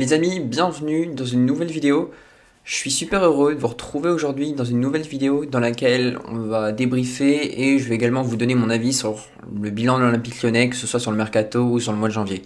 Les amis, bienvenue dans une nouvelle vidéo. Je suis super heureux de vous retrouver aujourd'hui dans une nouvelle vidéo dans laquelle on va débriefer et je vais également vous donner mon avis sur le bilan de l'Olympique Lyonnais, que ce soit sur le mercato ou sur le mois de janvier.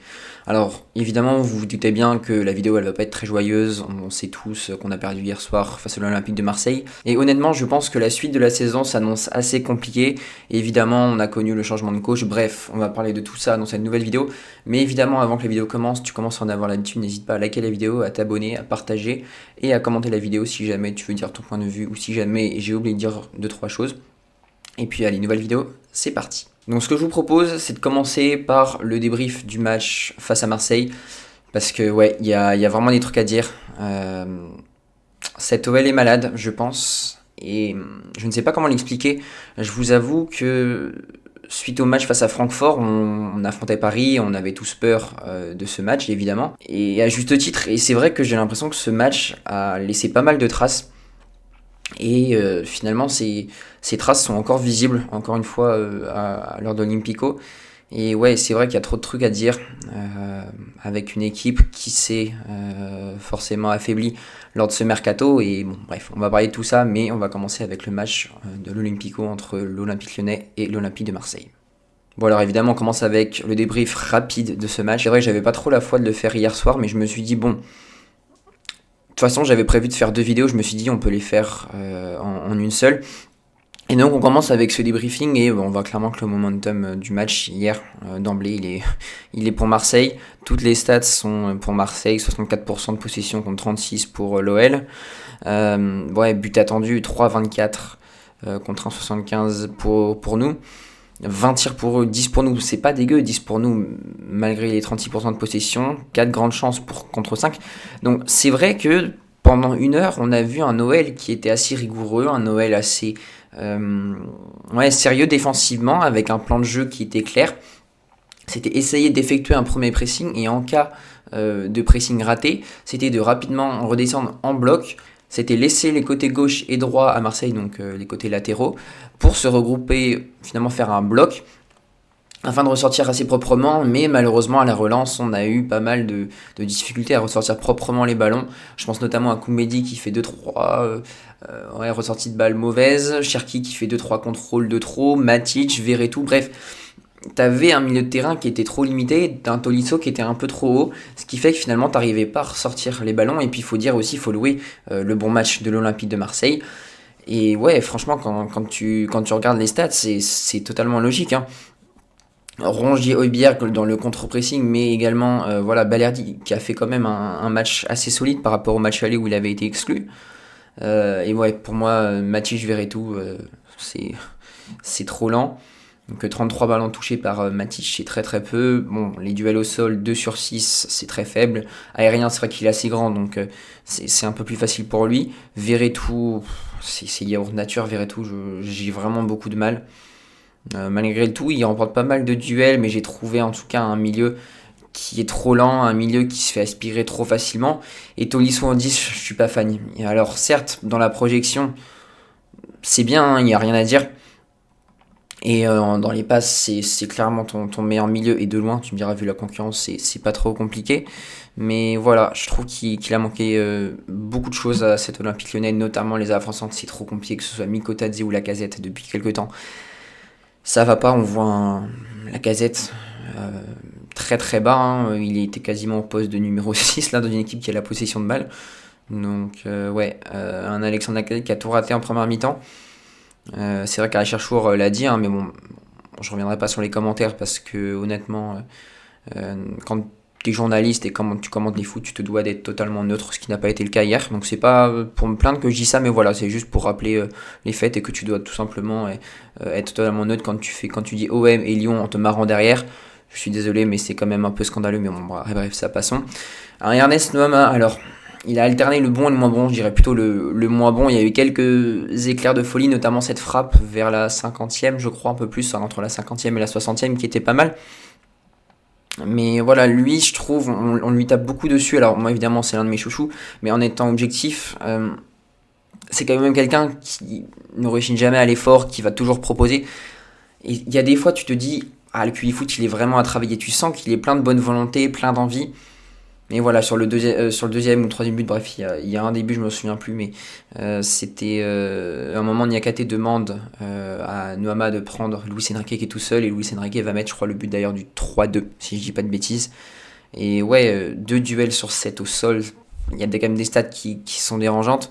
Alors évidemment, vous vous doutez bien que la vidéo elle va pas être très joyeuse, on sait tous qu'on a perdu hier soir face à l'Olympique de Marseille. Et honnêtement, je pense que la suite de la saison s'annonce assez compliquée. Et évidemment, on a connu le changement de coach, bref, on va parler de tout ça dans cette nouvelle vidéo. Mais évidemment, avant que la vidéo commence, tu commences à en avoir l'habitude, n'hésite pas à liker la vidéo, à t'abonner, à partager et à commenter la vidéo si jamais tu veux dire ton point de vue ou si jamais j'ai oublié de dire 2-3 choses. Et puis allez, nouvelle vidéo, c'est parti. Donc ce que je vous propose, c'est de commencer par le débrief du match face à Marseille. Parce que ouais, il y a vraiment des trucs à dire. Cette OL est malade, je pense. Et je ne sais pas comment l'expliquer. Je vous avoue que suite au match face à Francfort, on affrontait Paris, on avait tous peur de ce match évidemment, et à juste titre. Et c'est vrai que j'ai l'impression que ce match a laissé pas mal de traces, et finalement ces traces sont encore visibles, encore une fois, à l'heure de l'Olympico. Et ouais, c'est vrai qu'il y a trop de trucs à dire, avec une équipe qui s'est forcément affaiblie lors de ce mercato. Et bon, bref, on va parler de tout ça, mais on va commencer avec le match de l'Olympico entre l'Olympique Lyonnais et l'Olympique de Marseille. Bon, alors évidemment, on commence avec le débrief rapide de ce match. C'est vrai que j'avais pas trop la foi de le faire hier soir, mais je me suis dit, bon, de toute façon, j'avais prévu de faire 2 vidéos, je me suis dit, on peut les faire en une seule. Et donc on commence avec ce débriefing et on voit clairement que le momentum du match hier, d'emblée, il est pour Marseille. Toutes les stats sont pour Marseille, 64% de possession contre 36 pour l'OL. Ouais, but attendu, 3,24 contre 1,75 pour nous. 20 tirs pour eux, 10 pour nous, c'est pas dégueu, 10 pour nous malgré les 36% de possession, 4 grandes chances contre 5. Donc c'est vrai que pendant une heure, on a vu un Noël qui était assez rigoureux, un Noël assez sérieux défensivement, avec un plan de jeu qui était clair. C'était essayer d'effectuer un premier pressing et en cas de pressing raté, c'était de rapidement redescendre en bloc. C'était laisser les côtés gauche et droit à Marseille, donc les côtés latéraux, pour se regrouper, finalement faire un bloc afin de ressortir assez proprement, mais malheureusement à la relance on a eu pas mal de difficultés à ressortir proprement les ballons. Je pense notamment à Koumbedi qui fait 2-3 ressorties de balles mauvaises, Cherki qui fait 2-3 contrôles de trop, Matic, Verretou, bref. T'avais un milieu de terrain qui était trop limité, un Tolisso qui était un peu trop haut, ce qui fait que finalement t'arrivais pas à ressortir les ballons. Et puis il faut dire aussi, il faut louer le bon match de l'Olympique de Marseille. Et ouais, franchement, quand tu regardes les stats, c'est totalement logique, hein. Rongier, Højbjerg dans le contre-pressing, mais également Balerdi qui a fait quand même un match assez solide par rapport au match aller où il avait été exclu. Et ouais, pour moi, Matic, Verretou, c'est trop lent. Donc 33 ballons touchés par Matic, c'est très très peu. Bon, les duels au sol, 2 sur 6, c'est très faible. Aérien, c'est vrai qu'il est assez grand, donc c'est un peu plus facile pour lui. Verretou, c'est yaourt nature, Verretou, j'ai vraiment beaucoup de mal. Malgré le tout, il remporte pas mal de duels, mais j'ai trouvé en tout cas un milieu qui est trop lent, un milieu qui se fait aspirer trop facilement. Et Tolisso en 10, je suis pas fan. Et alors certes, dans la projection, c'est bien, hein, il n'y a rien à dire. Et dans les passes, c'est clairement ton meilleur milieu. Et de loin, tu me diras, vu la concurrence, c'est pas trop compliqué. Mais voilà, je trouve qu'il a manqué beaucoup de choses à cet Olympique Lyonnais, notamment les avant-centres. C'est trop compliqué, que ce soit Mikotadze ou Lacazette depuis quelques temps. Ça va pas, on voit Lacazette très très bas, hein. Il était quasiment au poste de numéro 6 là, dans une équipe qui a la possession de balle. Donc un Alexandre Lacazette qui a tout raté en première mi-temps. C'est vrai qu'Alain Cherchour l'a dit, hein, mais bon, je reviendrai pas sur les commentaires parce que honnêtement, quand tu es journaliste et quand tu commentes les foot, tu te dois d'être totalement neutre, ce qui n'a pas été le cas hier. Donc c'est pas pour me plaindre que je dis ça, mais voilà, c'est juste pour rappeler les faits et que tu dois tout simplement être totalement neutre quand tu dis OM et Lyon en te marrant derrière. Je suis désolé, mais c'est quand même un peu scandaleux, mais bon, bref, ça passons. Alors Ernest Noama, alors il a alterné le bon et le moins bon, je dirais plutôt le moins bon. Il y a eu quelques éclairs de folie, notamment cette frappe vers la 50e, je crois, un peu plus, entre la 50e et la 60e, qui était pas mal. Mais voilà, lui, je trouve, on lui tape beaucoup dessus. Alors moi, évidemment, c'est l'un de mes chouchous, mais en étant objectif, c'est quand même quelqu'un qui ne rechigne jamais à l'effort, qui va toujours proposer. Et il y a des fois, tu te dis, le QI Foot, il est vraiment à travailler. Tu sens qu'il est plein de bonne volonté, plein d'envie. Et voilà, sur le deuxième ou le troisième but, bref, il y a un début, je me souviens plus, mais c'était à un moment, Niakate demande à Nuama de prendre Luis Enrique qui est tout seul, et Luis Enrique va mettre, je crois, le but d'ailleurs du 3-2, si je dis pas de bêtises. Et ouais, 2 duels sur 7 au sol, il y a quand même des stats qui sont dérangeantes.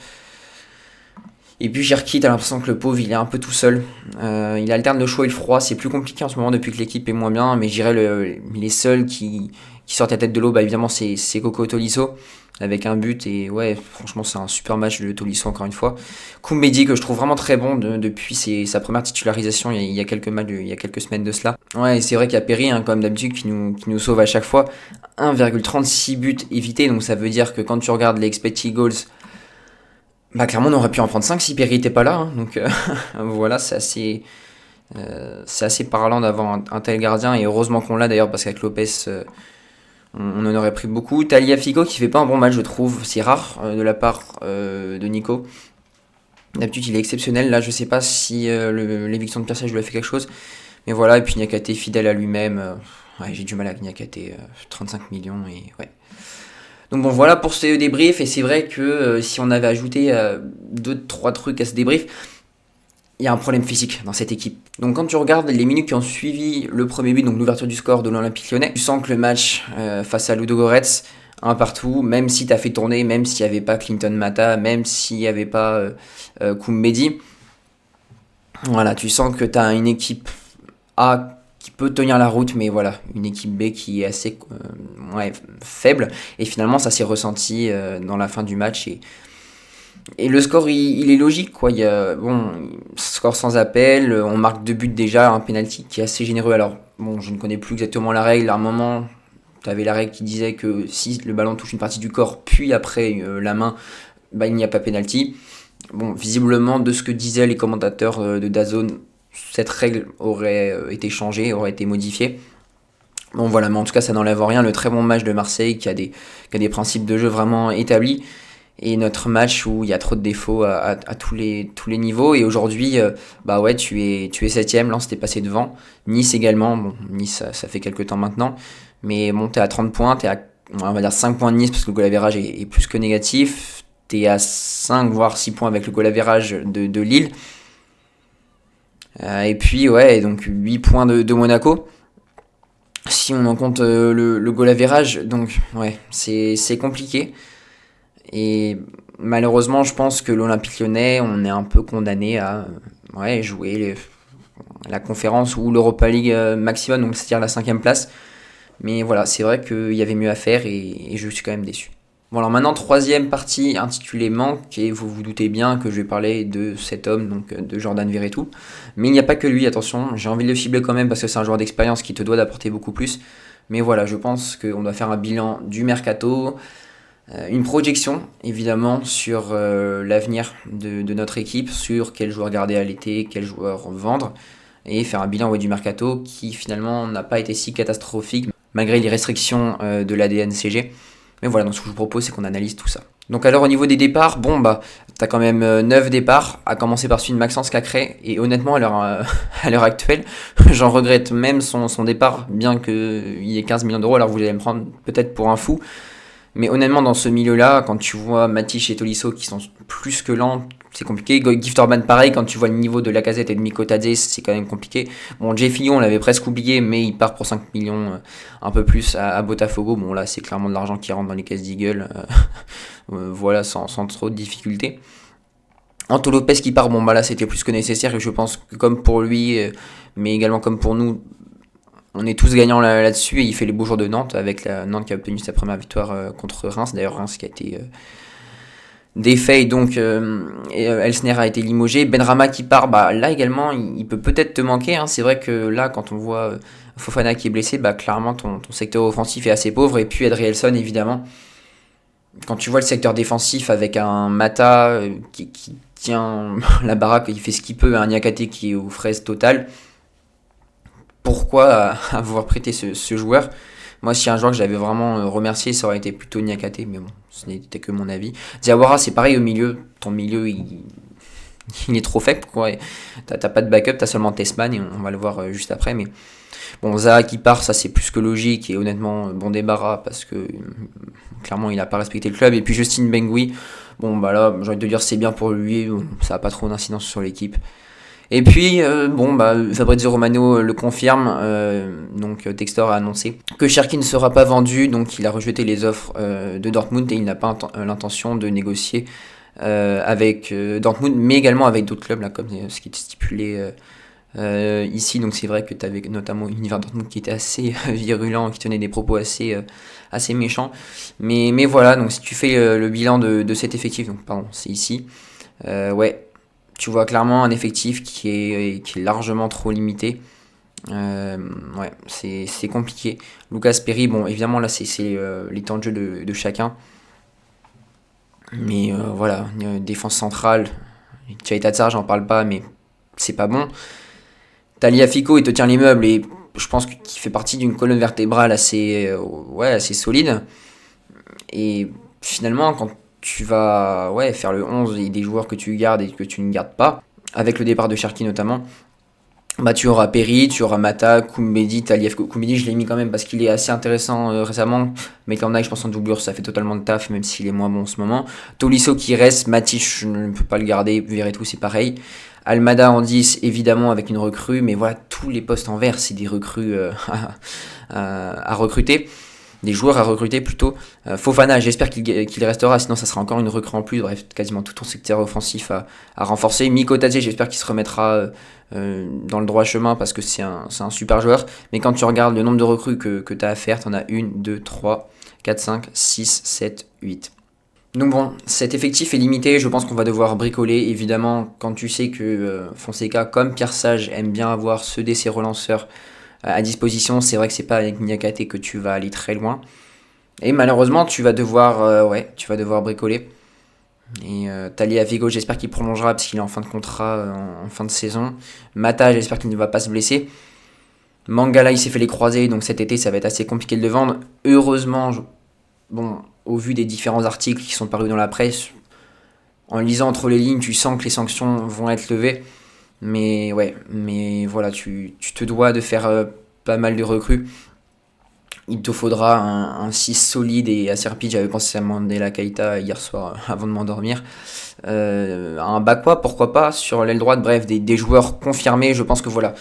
Et puis Cherki, t'as l'impression que le pauvre, il est un peu tout seul. Il alterne le chaud et le froid. C'est plus compliqué en ce moment depuis que l'équipe est moins bien. Mais je dirais les seuls qui sortent la tête de l'eau, bah évidemment, c'est Coco Tolisso avec un but. Et ouais, franchement, c'est un super match de Tolisso encore une fois. Koumbedi, que je trouve vraiment très bon depuis sa première titularisation il y a quelques matchs, il y a quelques semaines de cela. Ouais, et c'est vrai qu'il y a Perry, hein, comme d'habitude, qui nous sauve à chaque fois. 1,36 buts évités. Donc ça veut dire que quand tu regardes les expected goals, bah clairement on aurait pu en prendre 5 si Perry était pas là, hein. Donc voilà, c'est assez parlant d'avoir un tel gardien, et heureusement qu'on l'a d'ailleurs, parce qu'avec Lopez on en aurait pris beaucoup. Tagliafico qui fait pas un bon match, je trouve, c'est rare de la part de Nico. D'habitude il est exceptionnel, là je sais pas si l'éviction de Pierre lui a fait quelque chose, mais voilà. Et puis Niakate fidèle à lui-même, ouais, j'ai du mal avec Niakate, 35 millions, et ouais. Donc bon, voilà pour ce débrief, et c'est vrai que si on avait ajouté 2-3 trucs à ce débrief, il y a un problème physique dans cette équipe. Donc quand tu regardes les minutes qui ont suivi le premier but, donc l'ouverture du score de l'Olympique Lyonnais, tu sens que le match face à Ludogorets, un partout, même si tu as fait tourner, même s'il n'y avait pas Clinton Mata, même s'il n'y avait pas Koumbedi, voilà, tu sens que tu as une équipe A qui peut tenir la route, mais voilà, une équipe B qui est assez ouais, faible. Et finalement, ça s'est ressenti dans la fin du match. Et le score, il est logique, quoi. Il y a, bon, score sans appel, on marque 2 buts déjà, un penalty qui est assez généreux. Alors, bon, je ne connais plus exactement la règle. À un moment, tu avais la règle qui disait que si le ballon touche une partie du corps, puis après la main, bah, il n'y a pas penalty. Bon, visiblement, de ce que disaient les commentateurs de DAZN, cette règle aurait été changée, aurait été modifiée. Bon voilà, mais en tout cas ça n'enlève rien. Le très bon match de Marseille qui a des principes de jeu vraiment établis, et notre match où il y a trop de défauts à tous les niveaux. Et aujourd'hui, bah ouais, tu es septième. Lens t'es passé devant. Nice également. Bon, Nice ça fait quelques temps maintenant, mais bon, t'es à 30 points, t'es à, on va dire, 5 points de Nice parce que le goal average est plus que négatif. T'es à 5 voire 6 points avec le goal average de Lille. Et puis ouais, donc 8 points de Monaco, si on en compte le goal average. Donc ouais, c'est compliqué. Et malheureusement, je pense que l'Olympique Lyonnais, on est un peu condamné à ouais, jouer la conférence ou l'Europa League maximum, donc c'est-à-dire la 5e place. Mais voilà, c'est vrai qu'il y avait mieux à faire, et je suis quand même déçu. Bon, alors maintenant, troisième partie intitulée Manque, et vous vous doutez bien que je vais parler de cet homme, donc de Jordan Verretou. Mais il n'y a pas que lui, attention, j'ai envie de le cibler quand même parce que c'est un joueur d'expérience qui te doit d'apporter beaucoup plus. Mais voilà, je pense qu'on doit faire un bilan du mercato, une projection évidemment sur l'avenir de notre équipe, sur quel joueur garder à l'été, quel joueur vendre, et faire un bilan, ouais, du mercato qui finalement n'a pas été si catastrophique malgré les restrictions de la DNCG. Mais voilà, donc ce que je vous propose, c'est qu'on analyse tout ça. Donc alors au niveau des départs, bon bah t'as quand même 9 départs, à commencer par celui de Maxence Cacré, et honnêtement à l'heure actuelle, j'en regrette même son départ, bien qu'il y ait 15 millions d'euros, alors vous allez me prendre peut-être pour un fou. Mais honnêtement, dans ce milieu-là, quand tu vois Matich et Tolisso qui sont plus que lents, c'est compliqué. Gift Orban, pareil, quand tu vois le niveau de Lacazette et de Mikotadze, c'est quand même compliqué. Bon, Jay Fillon, on l'avait presque oublié, mais il part pour 5 millions, un peu plus à Botafogo. Bon, là, c'est clairement de l'argent qui rentre dans les caisses d'Eagle. Voilà, sans trop de difficultés. Anto Lopez qui part, bon, bah là, c'était plus que nécessaire, et je pense que comme pour lui, mais également comme pour nous, on est tous gagnants là-dessus, et il fait les beaux jours de Nantes, avec la Nantes qui a obtenu sa première victoire contre Reims. D'ailleurs, Reims qui a été défait, donc Elsner a été limogé. Benrahma qui part, bah là également, il peut peut-être te manquer, hein. C'est vrai que là, quand on voit Fofana qui est blessé, bah clairement ton secteur offensif est assez pauvre. Et puis Adrielson, évidemment. Quand tu vois le secteur défensif avec un Mata qui tient la baraque, il fait ce qu'il peut, un Niakate qui est aux fraises totales, pourquoi avoir prêté ce joueur? Moi, si un joueur que j'avais vraiment remercié, ça aurait été plutôt Niakate, mais bon, ce n'était que mon avis. Diawara, c'est pareil au milieu. Ton milieu, il est trop faible. T'as pas de backup, t'as seulement Tessman et on va le voir juste après. Mais bon, Zaha qui part, ça c'est plus que logique et honnêtement bon débarras parce que clairement il a pas respecté le club. Et puis Justin Bengui, bon bah là j'ai envie de dire c'est bien pour lui, ça a pas trop d'incidence sur l'équipe. Et puis, bon, bah, Fabrizio Romano le confirme. Donc, Textor a annoncé que Cherki ne sera pas vendu. Donc, il a rejeté les offres de Dortmund et il n'a pas l'intention de négocier avec Dortmund, mais également avec d'autres clubs, là, comme ce qui était stipulé ici. Donc, c'est vrai que tu avais notamment Univers Dortmund qui était assez virulent, qui tenait des propos assez méchants. Mais voilà, donc si tu fais le bilan de cet effectif, donc, pardon, c'est ici. Ouais. Tu vois clairement un effectif qui est largement trop limité. Ouais, c'est compliqué. Lucas Perry, bon, évidemment, là, c'est les temps de jeu de chacun. Mais voilà, défense centrale. Tchaïtatsar, j'en parle pas, mais c'est pas bon. Talia Fico, il te tient les meubles et je pense qu'il fait partie d'une colonne vertébrale assez solide. Et finalement, quand tu vas faire le 11 et des joueurs que tu gardes et que tu ne gardes pas, avec le départ de Cherki notamment, bah tu auras Perry, tu auras Mata, Koumbedi, Taliev. Koumbedi, je l'ai mis quand même parce qu'il est assez intéressant récemment. Mais quand on a, je pense en doublure, ça fait totalement de taf, même s'il est moins bon en ce moment. Tolisso qui reste, Matic, je ne peux pas le garder, Verretou, c'est pareil. Almada en 10, évidemment, avec une recrue, mais voilà, tous les postes en vert, c'est des recrues à recruter. Des joueurs à recruter plutôt. Fofana, j'espère qu'il restera, sinon ça sera encore une recrue en plus. Bref, quasiment tout ton secteur offensif à renforcer. Miko Tadze, j'espère qu'il se remettra dans le droit chemin parce que c'est un super joueur. Mais quand tu regardes le nombre de recrues que tu as à faire, tu en as 1, 2, 3, 4, 5, 6, 7, 8. Donc bon, cet effectif est limité, je pense qu'on va devoir bricoler. Évidemment, quand tu sais que Fonseca, comme Pierre Sage, aime bien avoir ceux de ses relanceurs à disposition, c'est vrai que c'est pas avec Niakate que tu vas aller très loin. Et malheureusement, tu vas devoir bricoler. Et Talia Vigo, j'espère qu'il prolongera parce qu'il est en fin de contrat, en fin de saison. Mata, j'espère qu'il ne va pas se blesser. Mangala, il s'est fait les croisés, donc cet été, ça va être assez compliqué de le vendre. Heureusement, bon, au vu des différents articles qui sont parus dans la presse, en lisant entre les lignes, tu sens que les sanctions vont être levées. Mais voilà, tu te dois de faire pas mal de recrues. Il te faudra un 6 solide et assez rapide. J'avais pensé à Mandela Keita hier soir avant de m'endormir. Un Bakwa, pourquoi pas, sur l'aile droite. Bref, des joueurs confirmés. Je pense que voilà,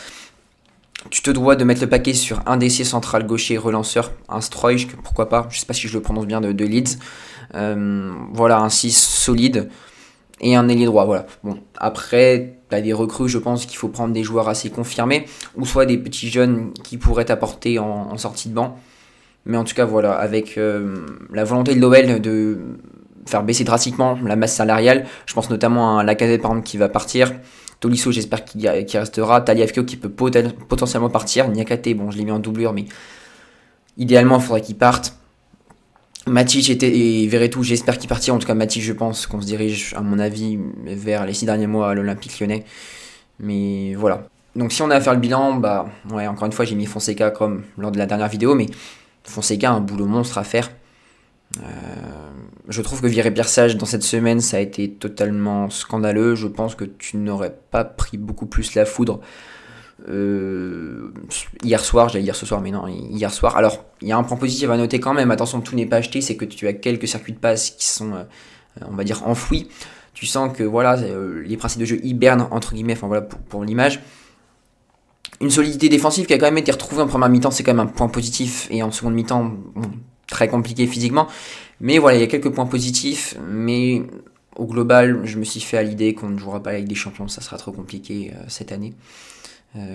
tu te dois de mettre le paquet sur un DC central gaucher relanceur. Un Stroij, pourquoi pas. Je sais pas si je le prononce bien, de Leeds. Voilà, un 6 solide. Et un ailier droit, voilà. Bon, après, tu as des recrues, je pense qu'il faut prendre des joueurs assez confirmés, ou soit des petits jeunes qui pourraient t'apporter en sortie de banc. Mais en tout cas, voilà, avec la volonté de l'OL de faire baisser drastiquement la masse salariale, je pense notamment à Lacazette, par exemple, qui va partir. Tolisso, j'espère qu'il restera. Tagliafico qui peut potentiellement partir. Niakate, bon, je l'ai mis en doublure, mais idéalement, il faudrait qu'il parte. Matic et Verretou, j'espère qu'ils partiront. En tout cas, Matic, je pense qu'on se dirige, à mon avis, vers les 6 derniers mois à l'Olympique Lyonnais. Mais voilà. Donc, si on a à faire le bilan, bah, ouais, encore une fois, j'ai mis Fonseca comme lors de la dernière vidéo, mais Fonseca a un boulot monstre à faire. Je trouve que virer Pierre Sage dans cette semaine, ça a été totalement scandaleux. Je pense que tu n'aurais pas pris beaucoup plus la foudre hier soir, j'allais dire ce soir, mais non, hier soir. Alors, il y a un point positif à noter quand même, attention, tout n'est pas acheté, c'est que tu as quelques circuits de passe qui sont, on va dire, enfouis. Tu sens que voilà, les principes de jeu hibernent, entre guillemets, enfin voilà, pour l'image. Une solidité défensive qui a quand même été retrouvée en première mi-temps, c'est quand même un point positif, et en seconde mi-temps, bon, très compliqué physiquement. Mais voilà, il y a quelques points positifs, mais au global, je me suis fait à l'idée qu'on ne jouera pas avec des champions, ça sera trop compliqué cette année.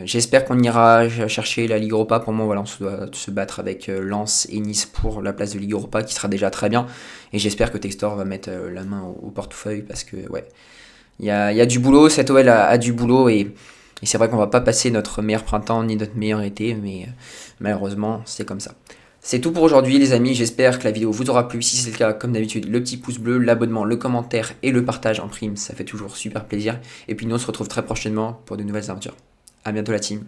J'espère qu'on ira chercher la Ligue Europa. Pour moi, voilà, on doit se battre avec Lens et Nice pour la place de Ligue Europa, qui sera déjà très bien. Et j'espère que Textor va mettre la main au portefeuille parce que ouais, il y a du boulot. Cette OL a du boulot et c'est vrai qu'on va pas passer notre meilleur printemps ni notre meilleur été, mais malheureusement, c'est comme ça. C'est tout pour aujourd'hui les amis, j'espère que la vidéo vous aura plu. Si c'est le cas, comme d'habitude, le petit pouce bleu, l'abonnement, le commentaire et le partage en prime, ça fait toujours super plaisir. Et puis nous on se retrouve très prochainement pour de nouvelles aventures. A bientôt la team.